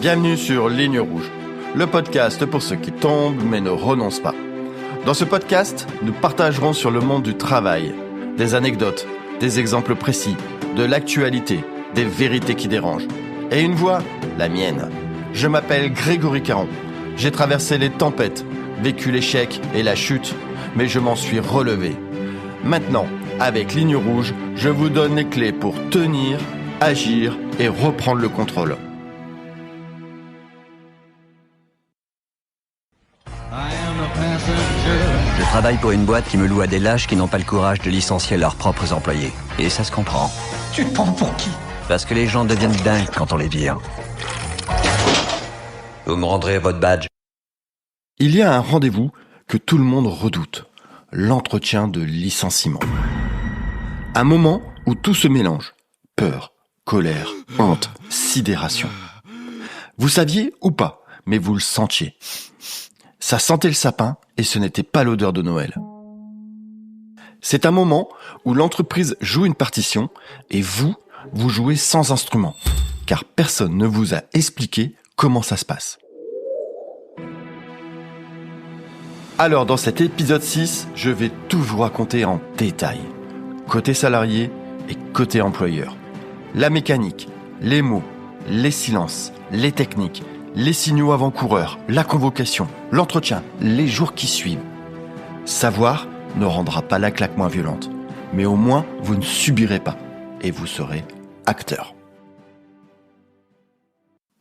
Bienvenue sur Ligne Rouge, le podcast pour ceux qui tombent mais ne renoncent pas. Dans ce podcast, nous partagerons sur le monde du travail, des anecdotes, des exemples précis, de l'actualité, des vérités qui dérangent. Et une voix, la mienne. Je m'appelle Grégory Caron. J'ai traversé les tempêtes, vécu l'échec et la chute, mais je m'en suis relevé. Maintenant, avec Ligne Rouge, je vous donne les clés pour tenir, agir et reprendre le contrôle. Je travaille pour une boîte qui me loue à des lâches qui n'ont pas le courage de licencier leurs propres employés. Et ça se comprend. Tu te prends pour qui? Parce que les gens deviennent dingues quand on les vire. Vous me rendrez votre badge. Il y a un rendez-vous que tout le monde redoute, l'entretien de licenciement. Un moment où tout se mélange, peur, colère, honte, sidération. Vous saviez ou pas, mais vous le sentiez. Ça sentait le sapin et ce n'était pas l'odeur de Noël. C'est un moment où l'entreprise joue une partition et vous jouez sans instrument, car personne ne vous a expliqué comment ça se passe. Alors dans cet épisode 6, je vais tout vous raconter en détail. Côté salarié et côté employeur. La mécanique, les mots, les silences, les techniques, les signaux avant-coureurs, la convocation, l'entretien, les jours qui suivent. Savoir ne rendra pas la claque moins violente, mais au moins vous ne subirez pas et vous serez acteur.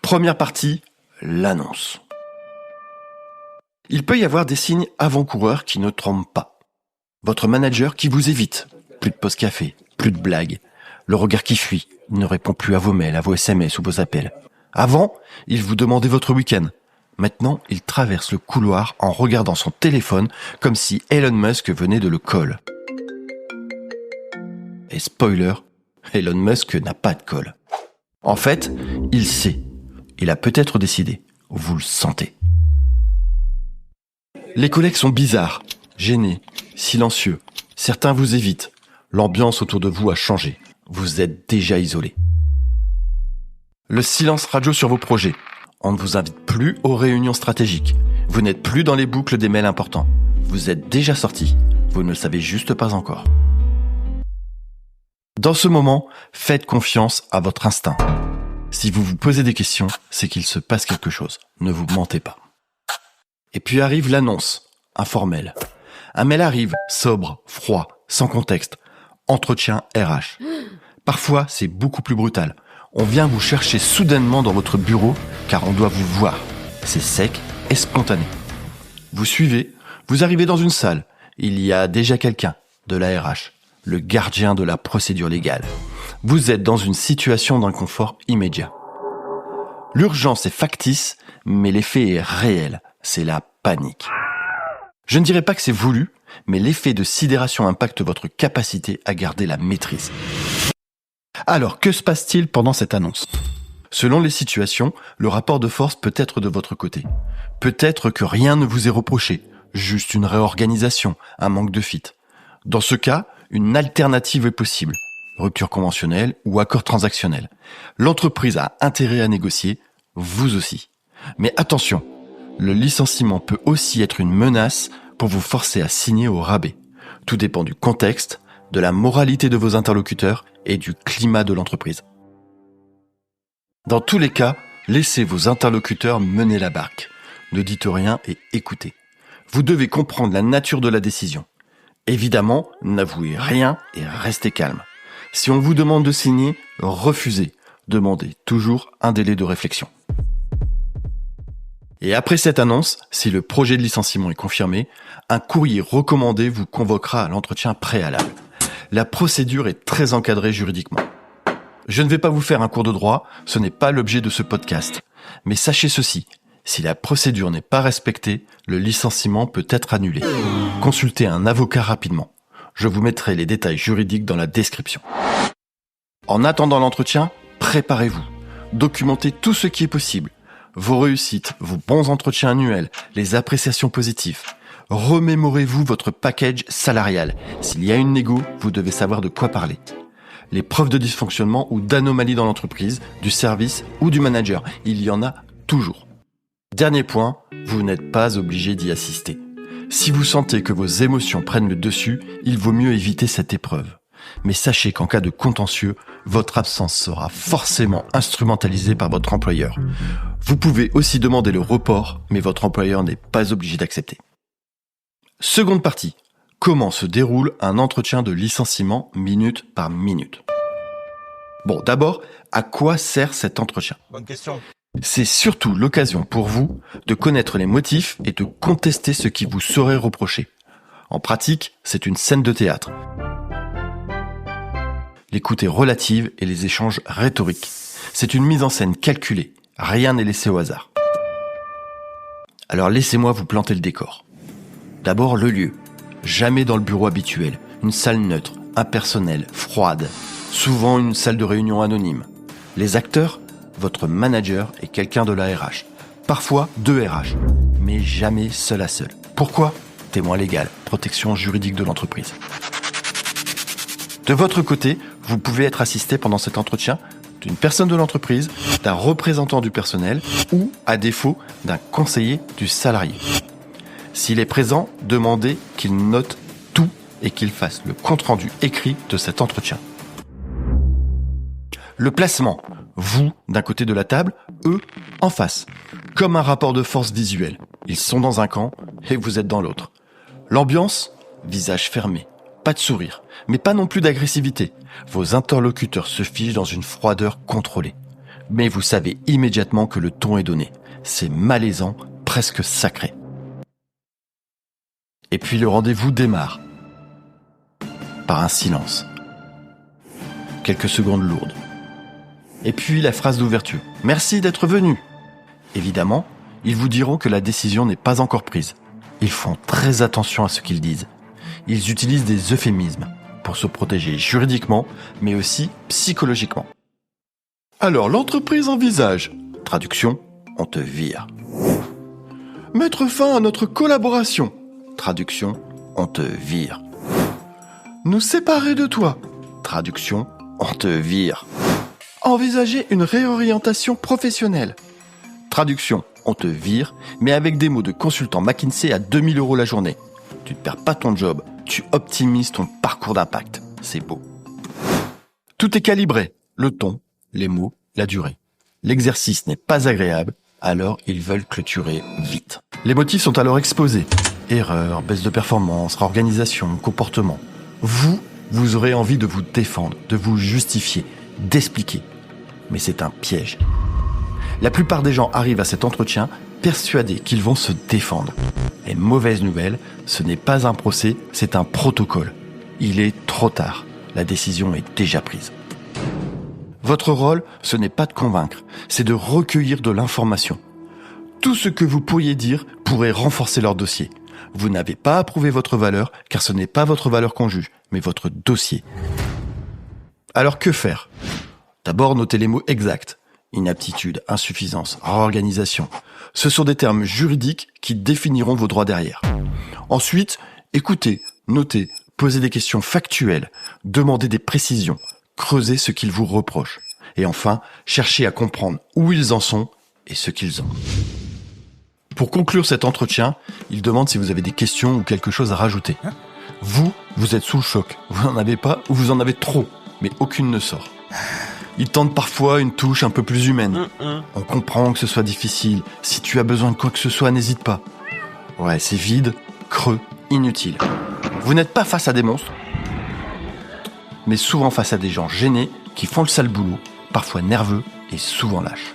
Première partie, l'annonce. Il peut y avoir des signes avant-coureurs qui ne trompent pas. Votre manager qui vous évite, plus de pause café, plus de blagues, le regard qui fuit, il ne répond plus à vos mails, à vos SMS ou vos appels. Avant, il vous demandait votre week-end. Maintenant, il traverse le couloir en regardant son téléphone comme si Elon Musk venait de le call. Et spoiler, Elon Musk n'a pas de call. En fait, il sait. Il a peut-être décidé. Vous le sentez. Les collègues sont bizarres, gênés, silencieux. Certains vous évitent. L'ambiance autour de vous a changé. Vous êtes déjà isolé. Le silence radio sur vos projets. On ne vous invite plus aux réunions stratégiques. Vous n'êtes plus dans les boucles des mails importants. Vous êtes déjà sorti. Vous ne le savez juste pas encore. Dans ce moment, faites confiance à votre instinct. Si vous vous posez des questions, c'est qu'il se passe quelque chose. Ne vous mentez pas. Et puis arrive l'annonce, informelle. Un mail arrive, sobre, froid, sans contexte. Entretien RH. Parfois, c'est beaucoup plus brutal. On vient vous chercher soudainement dans votre bureau car on doit vous voir. C'est sec et spontané. Vous suivez, vous arrivez dans une salle. Il y a déjà quelqu'un de la RH, le gardien de la procédure légale. Vous êtes dans une situation d'inconfort immédiat. L'urgence est factice, mais l'effet est réel. C'est la panique. Je ne dirais pas que c'est voulu, mais l'effet de sidération impacte votre capacité à garder la maîtrise. Alors, que se passe-t-il pendant cette annonce ? Selon les situations, le rapport de force peut être de votre côté. Peut-être que rien ne vous est reproché, juste une réorganisation, un manque de fit. Dans ce cas, une alternative est possible. Rupture conventionnelle ou accord transactionnel. L'entreprise a intérêt à négocier, vous aussi. Mais attention, le licenciement peut aussi être une menace pour vous forcer à signer au rabais. Tout dépend du contexte, de la moralité de vos interlocuteurs et du climat de l'entreprise. Dans tous les cas, laissez vos interlocuteurs mener la barque. Ne dites rien et écoutez. Vous devez comprendre la nature de la décision. Évidemment, n'avouez rien et restez calme. Si on vous demande de signer, refusez. Demandez toujours un délai de réflexion. Et après cette annonce, si le projet de licenciement est confirmé, un courrier recommandé vous convoquera à l'entretien préalable. La procédure est très encadrée juridiquement. Je ne vais pas vous faire un cours de droit, ce n'est pas l'objet de ce podcast. Mais sachez ceci, si la procédure n'est pas respectée, le licenciement peut être annulé. Consultez un avocat rapidement. Je vous mettrai les détails juridiques dans la description. En attendant l'entretien, préparez-vous. Documentez tout ce qui est possible. Vos réussites, vos bons entretiens annuels, les appréciations positives. Remémorez-vous votre package salarial. S'il y a une négo, vous devez savoir de quoi parler. Les preuves de dysfonctionnement ou d'anomalie dans l'entreprise, du service ou du manager, il y en a toujours. Dernier point, vous n'êtes pas obligé d'y assister. Si vous sentez que vos émotions prennent le dessus, il vaut mieux éviter cette épreuve. Mais sachez qu'en cas de contentieux, votre absence sera forcément instrumentalisée par votre employeur. Vous pouvez aussi demander le report, mais votre employeur n'est pas obligé d'accepter. Seconde partie. Comment se déroule un entretien de licenciement minute par minute ? Bon, d'abord, à quoi sert cet entretien ? Bonne question. C'est surtout l'occasion pour vous de connaître les motifs et de contester ce qui vous serait reproché. En pratique, c'est une scène de théâtre. L'écoute est relative et les échanges rhétoriques. C'est une mise en scène calculée. Rien n'est laissé au hasard. Alors laissez-moi vous planter le décor. D'abord le lieu. Jamais dans le bureau habituel. Une salle neutre, impersonnelle, froide. Souvent une salle de réunion anonyme. Les acteurs, votre manager et quelqu'un de la RH. Parfois 2 RH, mais jamais seul à seul. Pourquoi ? Témoin légal, protection juridique de l'entreprise. De votre côté, vous pouvez être assisté pendant cet entretien d'une personne de l'entreprise, d'un représentant du personnel ou, à défaut, d'un conseiller du salarié. S'il est présent, demandez qu'il note tout et qu'il fasse le compte-rendu écrit de cet entretien. Le placement, vous d'un côté de la table, eux en face, comme un rapport de force visuel. Ils sont dans un camp et vous êtes dans l'autre. L'ambiance, visage fermé, pas de sourire, mais pas non plus d'agressivité. Vos interlocuteurs se figent dans une froideur contrôlée. Mais vous savez immédiatement que le ton est donné. C'est malaisant, presque sacré. Et puis le rendez-vous démarre. Par un silence. Quelques secondes lourdes. Et puis la phrase d'ouverture. « Merci d'être venu !» Évidemment, ils vous diront que la décision n'est pas encore prise. Ils font très attention à ce qu'ils disent. Ils utilisent des euphémismes pour se protéger juridiquement, mais aussi psychologiquement. Alors l'entreprise envisage. Traduction, on te vire. Mettre fin à notre collaboration. Traduction, on te vire. Nous séparer de toi. Traduction, on te vire. Envisager une réorientation professionnelle. Traduction, on te vire, mais avec des mots de consultant McKinsey à 2 000 € la journée. Tu ne perds pas ton job, tu optimises ton parcours d'impact. C'est beau. Tout est calibré, le ton, les mots, la durée. L'exercice n'est pas agréable, alors ils veulent clôturer vite. Les motifs sont alors exposés. Erreur, baisse de performance, réorganisation, comportement. Vous aurez envie de vous défendre, de vous justifier, d'expliquer. Mais c'est un piège. La plupart des gens arrivent à cet entretien persuadés qu'ils vont se défendre. Et mauvaise nouvelle, ce n'est pas un procès, c'est un protocole. Il est trop tard. La décision est déjà prise. Votre rôle, ce n'est pas de convaincre, c'est de recueillir de l'information. Tout ce que vous pourriez dire pourrait renforcer leur dossier. Vous n'avez pas à prouver votre valeur, car ce n'est pas votre valeur qu'on juge, mais votre dossier. Alors que faire ? D'abord, notez les mots exacts. Inaptitude, insuffisance, réorganisation. Ce sont des termes juridiques qui définiront vos droits derrière. Ensuite, écoutez, notez, posez des questions factuelles, demandez des précisions, creusez ce qu'ils vous reprochent. Et enfin, cherchez à comprendre où ils en sont et ce qu'ils ont. Pour conclure cet entretien, il demande si vous avez des questions ou quelque chose à rajouter. Vous êtes sous le choc. Vous n'en avez pas ou vous en avez trop, mais aucune ne sort. Il tente parfois une touche un peu plus humaine. On comprend que ce soit difficile. Si tu as besoin de quoi que ce soit, n'hésite pas. Ouais, c'est vide, creux, inutile. Vous n'êtes pas face à des monstres, mais souvent face à des gens gênés qui font le sale boulot, parfois nerveux et souvent lâches.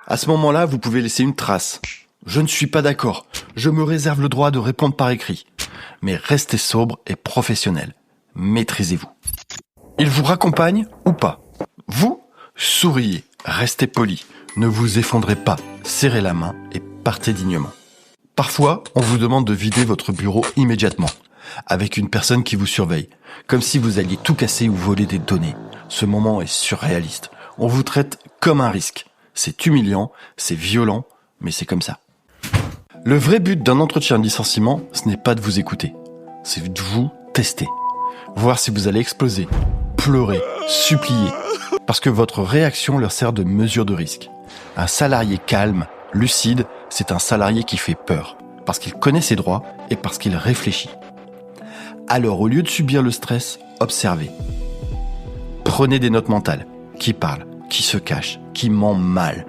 À ce moment-là, vous pouvez laisser une trace. Je ne suis pas d'accord. Je me réserve le droit de répondre par écrit. Mais restez sobre et professionnel. Maîtrisez-vous. Il vous raccompagne ou pas. Vous, souriez, restez poli, ne vous effondrez pas, serrez la main et partez dignement. Parfois, on vous demande de vider votre bureau immédiatement, avec une personne qui vous surveille, comme si vous alliez tout casser ou voler des données. Ce moment est surréaliste. On vous traite comme un risque. C'est humiliant, c'est violent, mais c'est comme ça. Le vrai but d'un entretien de licenciement, ce n'est pas de vous écouter, c'est de vous tester. Voir si vous allez exploser, pleurer, supplier, parce que votre réaction leur sert de mesure de risque. Un salarié calme, lucide, c'est un salarié qui fait peur, parce qu'il connaît ses droits et parce qu'il réfléchit. Alors, au lieu de subir le stress, observez. Prenez des notes mentales. Qui parle, qui se cache, qui ment mal.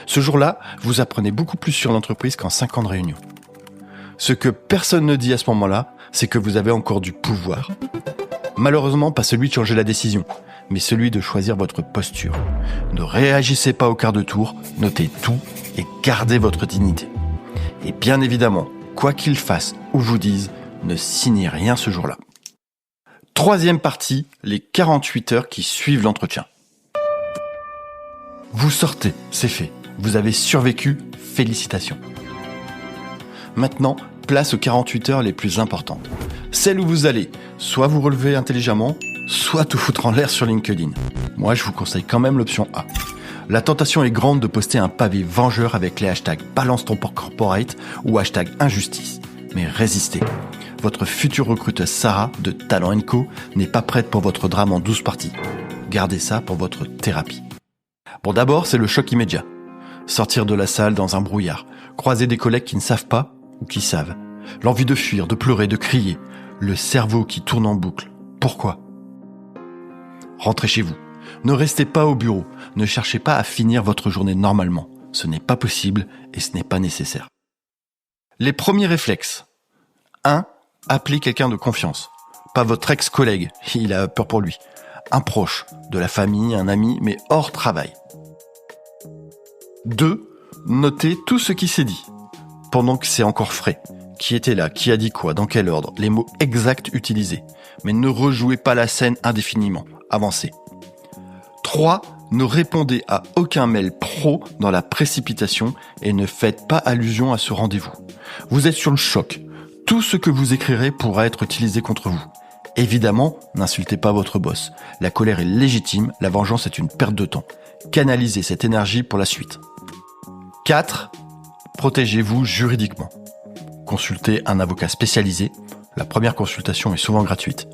Ce jour-là, vous apprenez beaucoup plus sur l'entreprise qu'en 5 ans de réunion. Ce que personne ne dit à ce moment-là, c'est que vous avez encore du pouvoir. Malheureusement, pas celui de changer la décision, mais celui de choisir votre posture. Ne réagissez pas au quart de tour, notez tout et gardez votre dignité. Et bien évidemment, quoi qu'ils fassent ou vous disent, ne signez rien ce jour-là. Troisième partie, les 48 heures qui suivent l'entretien. Vous sortez, c'est fait. Vous avez survécu, félicitations. Maintenant, place aux 48 heures les plus importantes. Celles où vous allez soit vous relever intelligemment, soit tout foutre en l'air sur LinkedIn. Moi, je vous conseille quand même l'option A. La tentation est grande de poster un pavé vengeur avec les hashtags balance ton corporate ou hashtag injustice. Mais résistez. Votre future recruteuse Sarah de Talent & Co n'est pas prête pour votre drame en 12 parties. Gardez ça pour votre thérapie. Bon, d'abord, c'est le choc immédiat. Sortir de la salle dans un brouillard, croiser des collègues qui ne savent pas ou qui savent. L'envie de fuir, de pleurer, de crier. Le cerveau qui tourne en boucle. Pourquoi ? Rentrez chez vous. Ne restez pas au bureau. Ne cherchez pas à finir votre journée normalement. Ce n'est pas possible et ce n'est pas nécessaire. Les premiers réflexes. 1. Appelez quelqu'un de confiance. Pas votre ex-collègue, il a peur pour lui. Un proche, de la famille, un ami, mais hors travail. 2. Notez tout ce qui s'est dit. Pendant que c'est encore frais. Qui était là, qui a dit quoi, dans quel ordre, les mots exacts utilisés. Mais ne rejouez pas la scène indéfiniment. Avancez. 3. Ne répondez à aucun mail pro dans la précipitation et ne faites pas allusion à ce rendez-vous. Vous êtes sur le choc. Tout ce que vous écrirez pourra être utilisé contre vous. Évidemment, n'insultez pas votre boss. La colère est légitime, la vengeance est une perte de temps. Canalisez cette énergie pour la suite. 4. Protégez-vous juridiquement. Consultez un avocat spécialisé. La première consultation est souvent gratuite.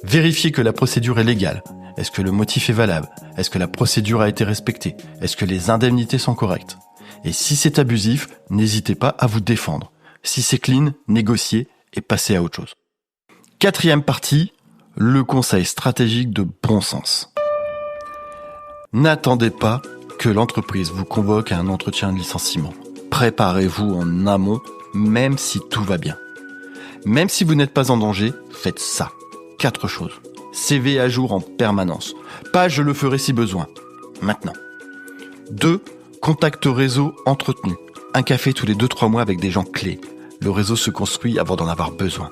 Vérifiez que la procédure est légale. Est-ce que le motif est valable ? Est-ce que la procédure a été respectée ? Est-ce que les indemnités sont correctes ? Et si c'est abusif, n'hésitez pas à vous défendre. Si c'est clean, négociez et passez à autre chose. 4e partie, le conseil stratégique de bon sens. N'attendez pas que l'entreprise vous convoque à un entretien de licenciement. Préparez-vous en amont, même si tout va bien. Même si vous n'êtes pas en danger, faites ça. 4 choses. CV à jour en permanence. Pas je le ferai si besoin. Maintenant. 2. Contact réseau entretenu. Un café tous les 2-3 mois avec des gens clés. Le réseau se construit avant d'en avoir besoin.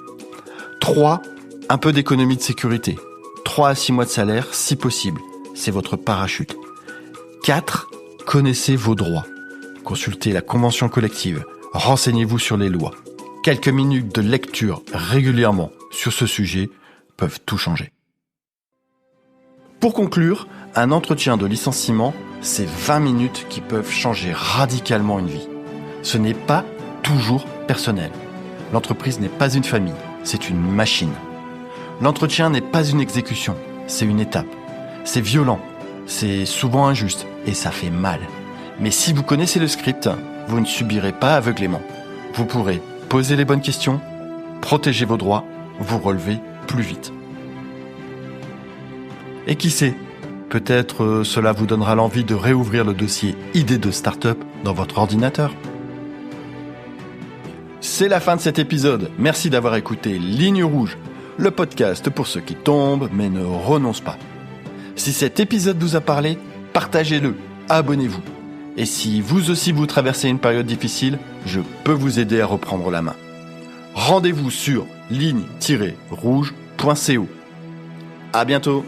3. Un peu d'économie de sécurité. 3 à 6 mois de salaire, si possible. C'est votre parachute. 4. Connaissez vos droits. Consultez la convention collective. Renseignez-vous sur les lois. Quelques minutes de lecture régulièrement sur ce sujet peuvent tout changer. Pour conclure, un entretien de licenciement, c'est 20 minutes qui peuvent changer radicalement une vie. Ce n'est pas toujours personnel. L'entreprise n'est pas une famille, c'est une machine. L'entretien n'est pas une exécution, c'est une étape. C'est violent, c'est souvent injuste et ça fait mal. Mais si vous connaissez le script, vous ne subirez pas aveuglément. Vous pourrez poser les bonnes questions, protéger vos droits, vous relever plus vite. Et qui sait, peut-être cela vous donnera l'envie de réouvrir le dossier idée de start-up dans votre ordinateur. C'est la fin de cet épisode. Merci d'avoir écouté Ligne Rouge, le podcast pour ceux qui tombent mais ne renoncent pas. Si cet épisode vous a parlé, partagez-le, abonnez-vous. Et si vous aussi vous traversez une période difficile, je peux vous aider à reprendre la main. Rendez-vous sur ligne-rouge.co. À bientôt.